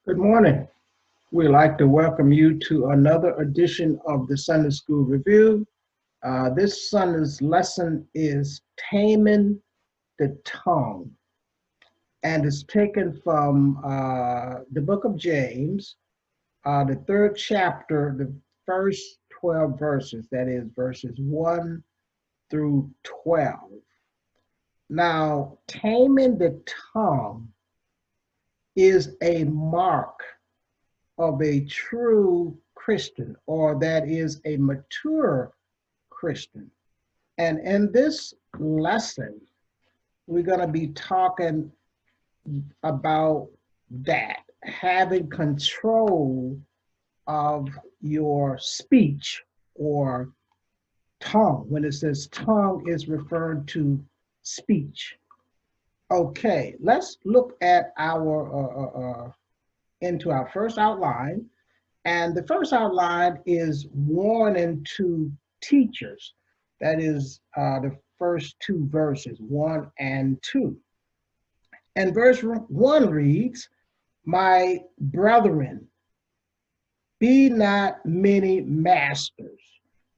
Good morning. We'd like to welcome you to another edition of the Sunday School Review. This Sunday's lesson is Taming the Tongue, and it's taken from the book of James, the third chapter, the first 12 verses, that is, verses 1 through 12. Now, taming the tongue is a mark of a true Christian, or that is a mature Christian. And in this lesson, we're going to be talking about that, having control of your speech or tongue. When it says tongue, is referring to speech. Okay, let's look at our into our first outline. And the first outline is warning to teachers. That is the first two verses, 1 and 2. And verse 1 reads, "My brethren, be not many masters."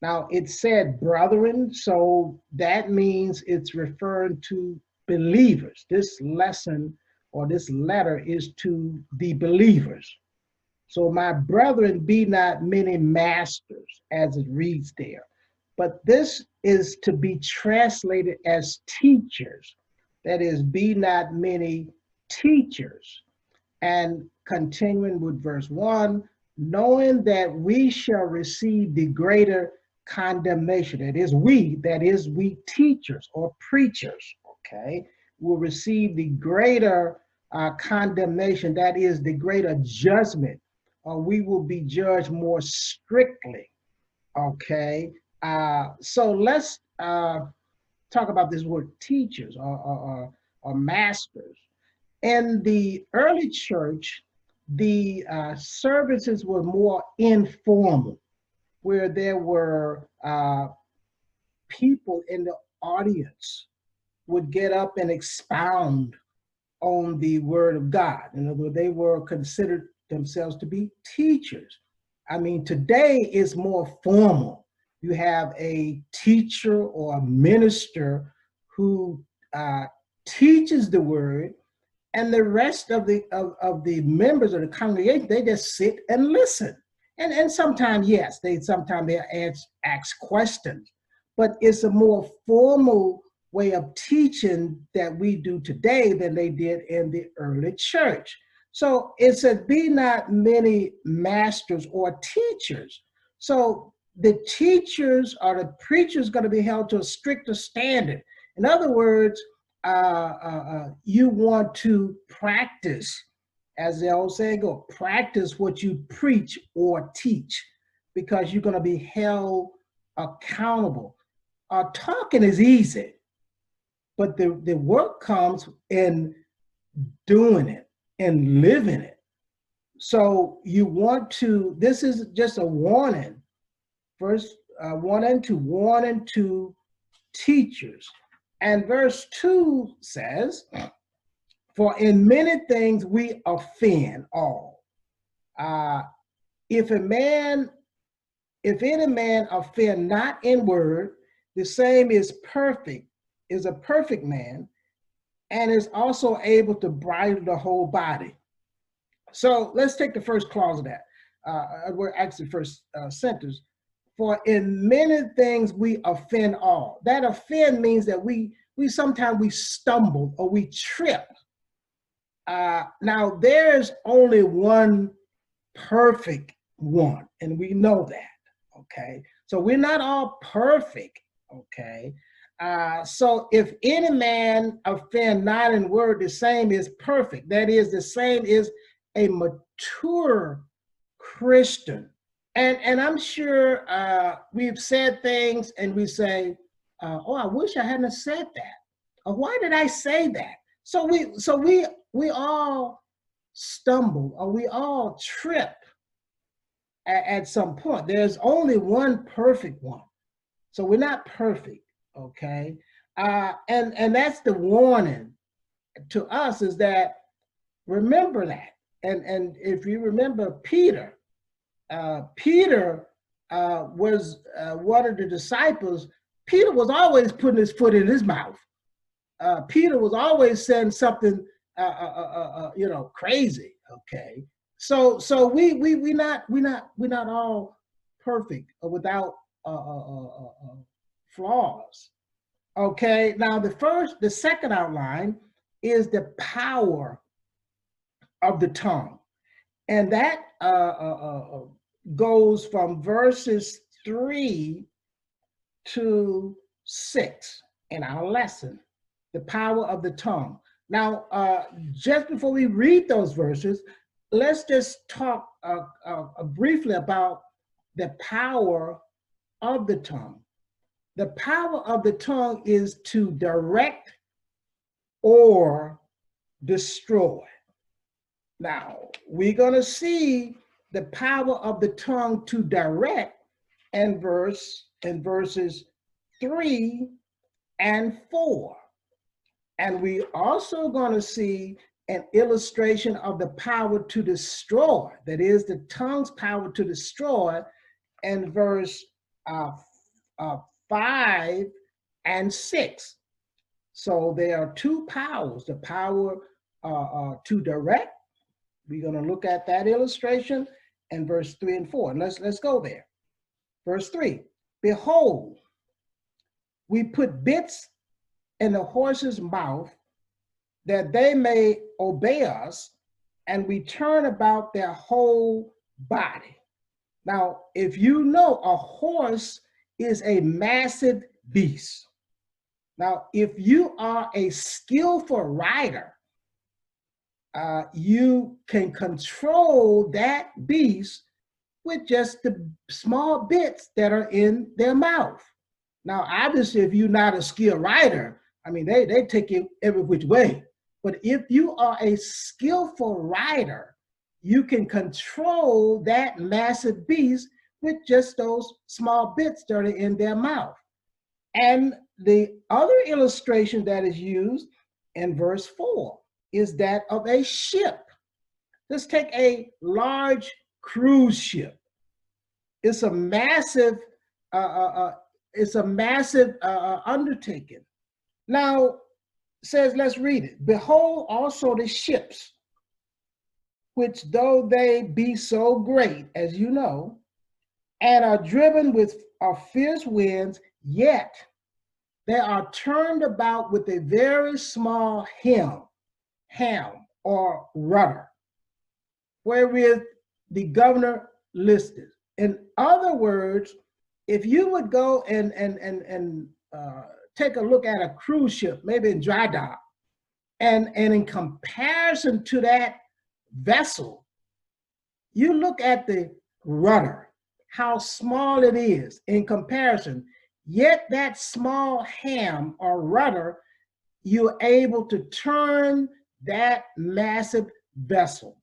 Now it said brethren, so that means it's referring to believers. This lesson or this letter is to the believers. So, my brethren, be not many masters, as it reads there. But this is to be translated as teachers. That is, be not many teachers. And continuing with verse 1, knowing that we shall receive the greater condemnation. That is, we teachers or preachers, okay, will receive the greater condemnation, that is, the greater judgment. We will be judged more strictly, okay? So let's talk about this word teachers or masters. In the early church, the services were more informal, where there were people in the audience would get up and expound on the word of God. In other words, they were considered themselves to be teachers. I mean, today is more formal. You have a teacher or a minister who teaches the word, and the rest of the members of the congregation, they just sit and listen. And sometimes, yes, they ask questions, but it's a more formal way of teaching that we do today than they did in the early church. So it said, be not many masters or teachers. So the teachers or the preachers going to be held to a stricter standard. In other words, you want to practice, as the old saying go, practice what you preach or teach, because you're going to be held accountable. Talking is easy, but the work comes in doing it and living it. So you want to, this is just a warning. First, warning to teachers. And verse 2 says, for in many things we offend all. If any man offend not in word, the same is a perfect man, and is also able to bridle the whole body. So let's take the first clause of that. Actually, first sentence. For in many things we offend all. That offend means that we sometimes we stumble or we trip. Now there's only one perfect one, and we know that. Okay, so we're not all perfect. Okay, so if any man offend not in word, the same is perfect. That is, the same is a mature Christian. And I'm sure we've said things and we say, oh, I wish I hadn't said that. Or why did I say that? So we all stumble, or we all trip at some point. There's only one perfect one. So we're not perfect, okay? And that's the warning to us, is that remember that. And if you remember Peter, Peter was one of the disciples. Peter was always putting his foot in his mouth. Peter was always saying something, crazy. Okay, so we're not all perfect or without flaws. Okay, now the second outline is the power of the tongue, and that goes from verses 3 to 6 in our lesson, the power of the tongue. Now, just before we read those verses, let's just talk briefly about the power of the tongue. The power of the tongue is to direct or destroy. Now, we're going to see the power of the tongue to direct in verses 3 and 4. And we also going to see an illustration of the power to destroy, that is the tongue's power to destroy, in verse 5 and 6. So there are two powers, the power to direct. We're going to look at that illustration in verse 3 and 4. And let's go there. Verse 3, behold, we put bits in the horse's mouth that they may obey us, and we turn about their whole body. Now, if you know, a horse is a massive beast. Now, if you are a skillful rider, you can control that beast with just the small bits that are in their mouth. Now, obviously, if you're not a skilled rider, I mean, they take you every which way. But if you are a skillful rider, you can control that massive beast with just those small bits that are in their mouth. And the other illustration that is used in verse 4 is that of a ship. Let's take a large cruise ship. It's a massive undertaking. Now, says, let's read it. Behold also the ships, which though they be so great, as you know, and are driven with fierce winds, yet they are turned about with a very small helm or rudder, wherewith the governor listed. In other words, if you would go and take a look at a cruise ship, maybe in dry dock, and in comparison to that vessel, you look at the rudder, how small it is in comparison, yet that small helm or rudder, you're able to turn that massive vessel.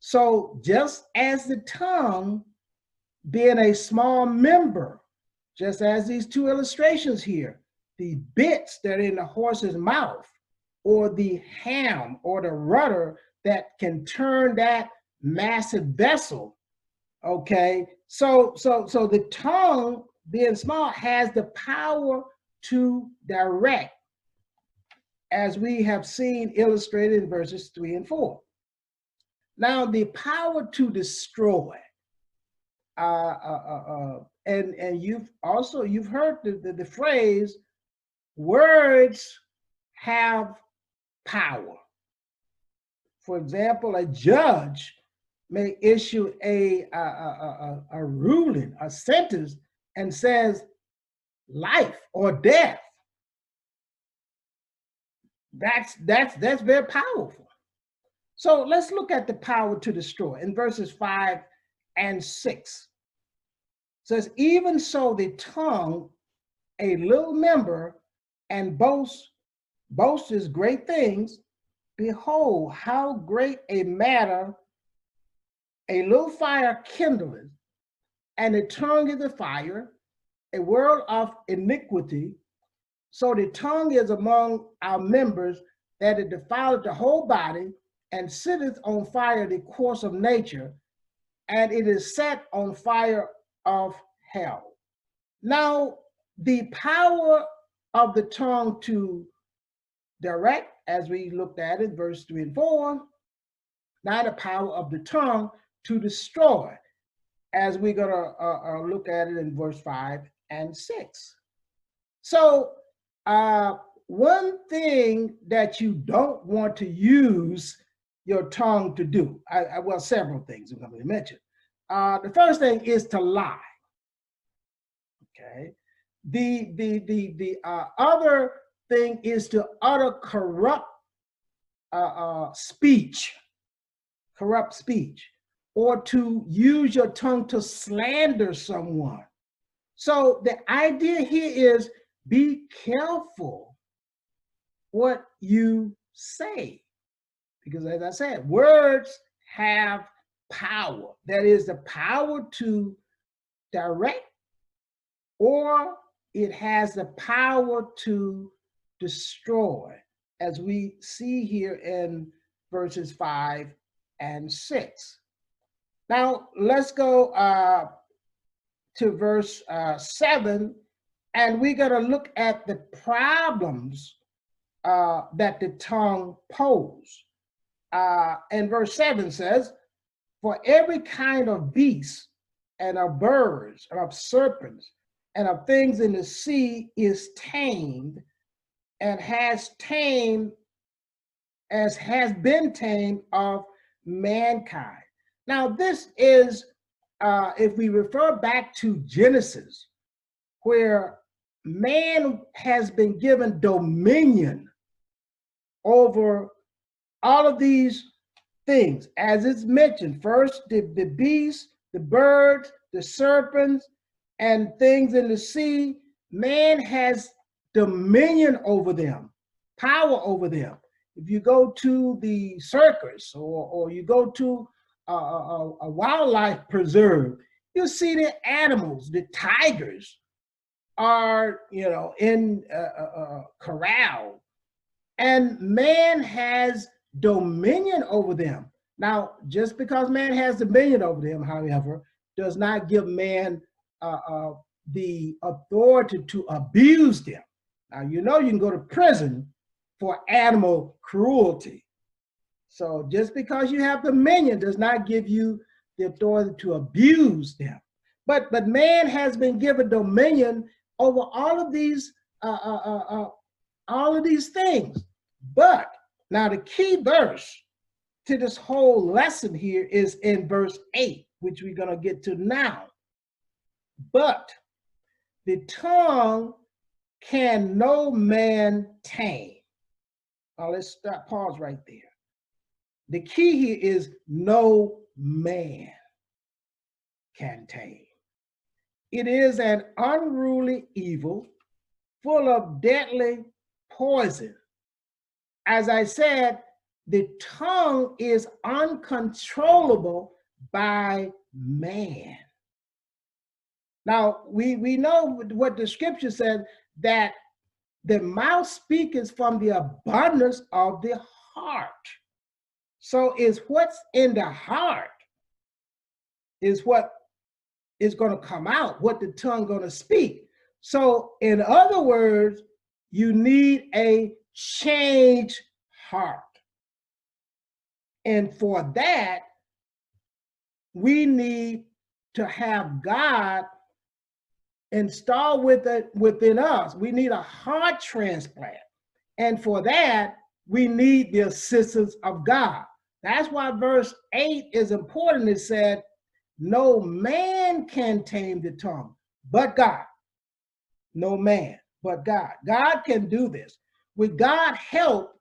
So just as the tongue, being a small member, just as these two illustrations here, the bits that are in the horse's mouth, or the helm or the rudder that can turn that massive vessel. Okay, so the tongue, being small, has the power to direct, as we have seen illustrated in verses 3 and 4. Now, the power to destroy, and you've heard the phrase, words have power. For example, a judge may issue a ruling, a sentence, and says life or death. That's very powerful. So let's look at the power to destroy in verses 5 and 6. It says, even so the tongue, a little member, and boasts great things. Behold, how great a matter a little fire kindleth, and the tongue is a fire, a world of iniquity. So the tongue is among our members, that it defileth the whole body, and sitteth on fire the course of nature, and it is set on fire of hell. Now, the power of the tongue to direct, as we looked at it, verse 3 and 4, now the power of the tongue to destroy, as we're going to look at it in verse 5 and 6. So, one thing that you don't want to use your tongue to do, well, several things I'm going to mention. The first thing is to lie. Okay. The other thing is to utter corrupt speech, or to use your tongue to slander someone. So the idea here is be careful what you say, because as I said, words have power. That is the power to direct, or it has the power to destroy, as we see here in verses 5 and 6. Now, let's go to verse 7, and we're going to look at the problems that the tongue poses. And verse 7 says, for every kind of beast and of birds and of serpents and of things in the sea is tamed, and has been tamed of mankind. Now, this is, if we refer back to Genesis, where man has been given dominion over all of these things, as it's mentioned. First, the beasts, the birds, the serpents, and things in the sea. Man has dominion over them, power over them. If you go to the circus, or you go to a wildlife preserve, you'll see the animals, the tigers are, in corral, and man has dominion over them. Now, just because man has dominion over them, however, does not give man the authority to abuse them. Now, you can go to prison for animal cruelty. So just because you have dominion does not give you the authority to abuse them. But man has been given dominion over all of these things. But now the key verse to this whole lesson here is in verse 8, which we're going to get to now. But the tongue can no man tame. Now let's pause right there. The key here is no man can tame. It is an unruly evil full of deadly poison. As I said, the tongue is uncontrollable by man. Now, we know what the scripture said, that the mouth speaketh from the abundance of the heart. So is what's in the heart is what is going to come out, what the tongue going to speak. So in other words, you need a changed heart. And for that, we need to have God installed within us. We need a heart transplant. And for that, we need the assistance of God. That's why verse 8 is important. It said, no man can tame the tongue, but God. No man, but God. God can do this. With God's help,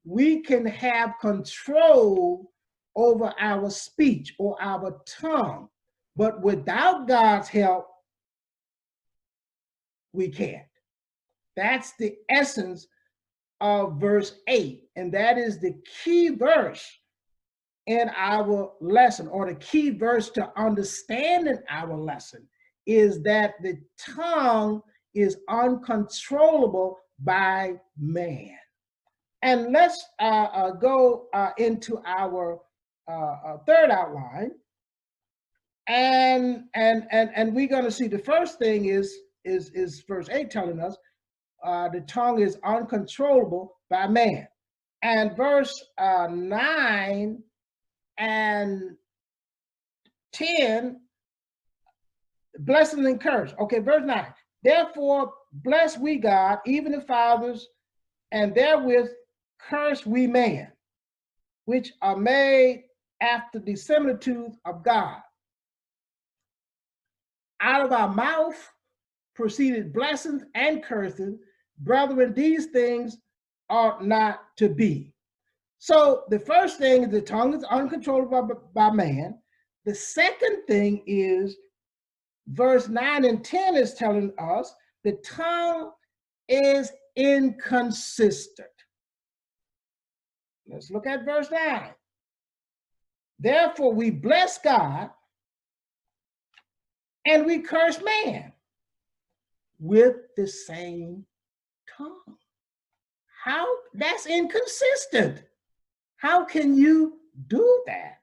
we can have control over our speech or our tongue. But without God's help, we can't. That's the essence of verse 8. And that is the key verse in our lesson, or the key verse to understanding our lesson, is that the tongue is uncontrollable by man. And let's go into our third outline. And we're going to see the first thing is verse 8 telling us the tongue is uncontrollable by man. And verse 9 and 10, blessing and curse. Okay, verse 9. Therefore, bless we God, even the fathers, and therewith curse we man, which are made after the similitude of God. Out of our mouth proceeded blessings and curses. Brethren, these things ought not to be. So the first thing is the tongue is uncontrollable by man. The second thing is verse 9 and 10 is telling us the tongue is inconsistent. Let's look at verse 9. Therefore, we bless God and we curse man with the same tongue. How? That's inconsistent. How can you do that?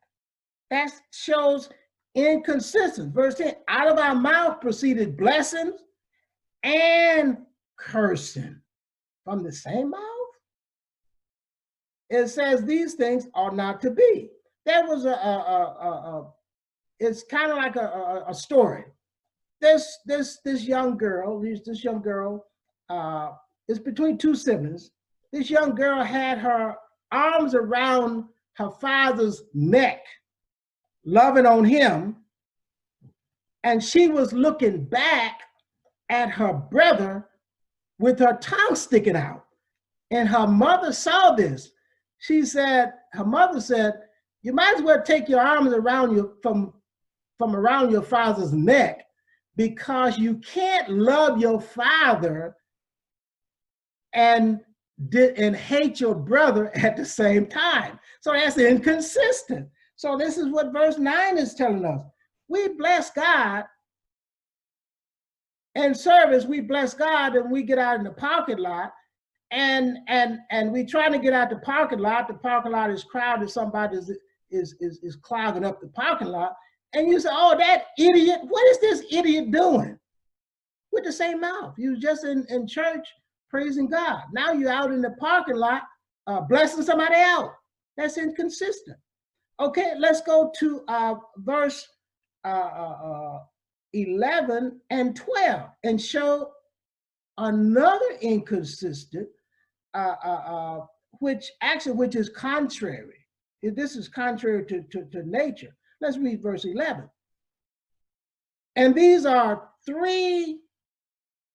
That shows inconsistency. Verse 10, out of our mouth proceeded blessings and cursing from the same mouth. It says these things are not to be. There was it's kind of like a story. This young girl, is between two siblings. This young girl had her arms around her father's neck, loving on him, and she was looking back at her brother with her tongue sticking out. And her mother saw this. Her mother said, you might as well take your arms around you from around your father's neck, because you can't love your father and hate your brother at the same time. So that's inconsistent. So this is what verse 9 is telling us. We bless God. In service, we bless God, and we get out in the parking lot, and we trying to get out the parking lot. The parking lot is crowded. Somebody is clogging up the parking lot. And you say, oh, that idiot, what is this idiot doing? With the same mouth. You was just in church praising God. Now you're out in the parking lot blessing somebody else. That's inconsistent. Okay, let's go to verse 11 and 12 and show another inconsistent, which is contrary. This is contrary to nature. Let's read verse 11. And these are three,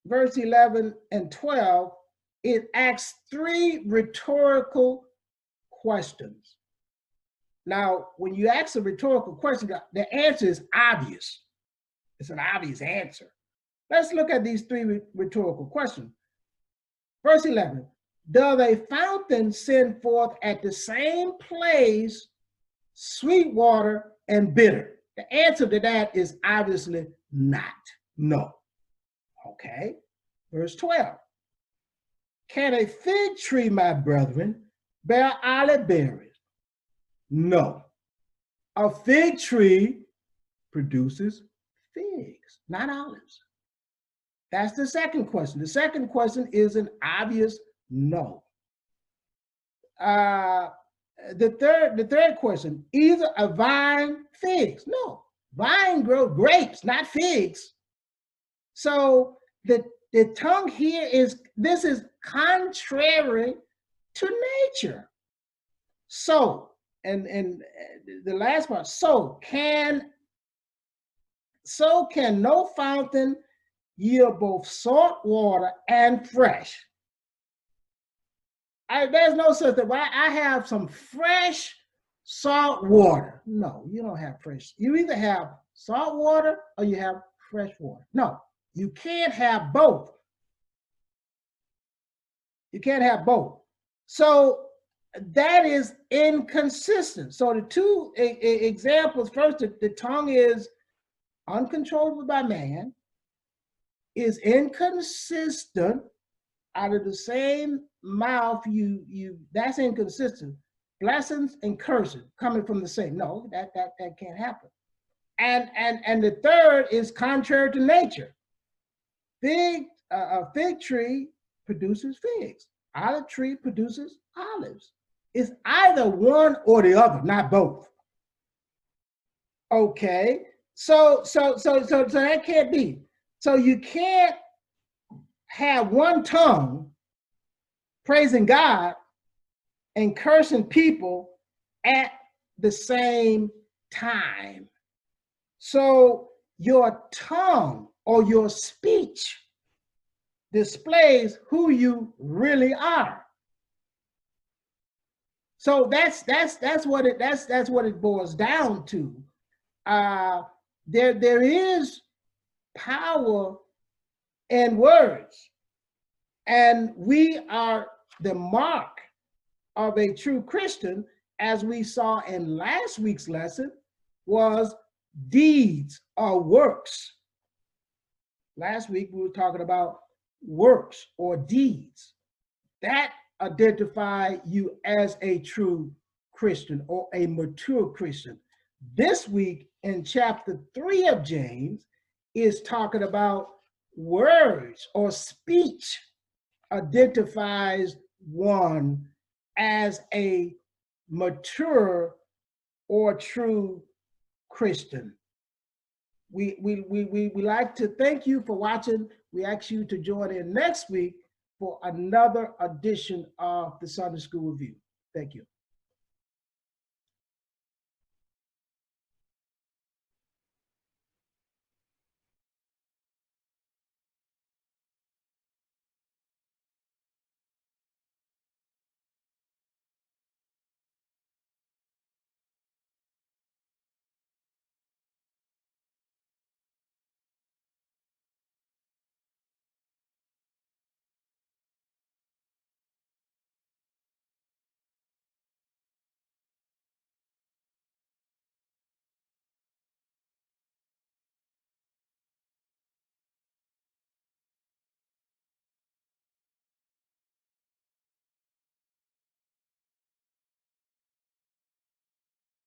verse 11 and 12, it asks three rhetorical questions. Now, when you ask a rhetorical question, the answer is obvious. It's an obvious answer. Let's look at these three rhetorical questions. Verse 11, does a fountain send forth at the same place sweet water and bitter? The answer to that is obviously not. No. Okay. Verse 12. Can a fig tree, my brethren, bear olive berries? No. A fig tree produces figs, not olives. That's the second question. The second question is an obvious no. The third question, either a vine, figs. No, vine grow grapes, not figs. So the tongue here is contrary to nature. So, and the last part, so can no fountain yield both salt water and fresh. There's no such thing. Well, I have some fresh salt water. No, you don't have fresh. You either have salt water or you have fresh water. No, you can't have both. You can't have both. So that is inconsistent. So the two examples, first, the tongue is uncontrollable by man, is inconsistent out of the same mouth that's inconsistent. Blessings and cursing coming from the same. No, that can't happen. And the third is contrary to nature. A fig tree produces figs. Olive tree produces olives. It's either one or the other, not both. Okay, so that can't be. So you can't have one tongue praising God and cursing people at the same time. So your tongue or your speech displays who you really are. So that's what it boils down to. There is power in words, and we are the mark of a true Christian, as we saw in last week's lesson, was deeds or works. Last week we were talking about works or deeds that identify you as a true Christian or a mature Christian. This week in chapter 3 of James is talking about words or speech identifies one as a mature or true Christian. We like to thank you for watching. We ask you to join in next week for another edition of the Sunday School Review. Thank you.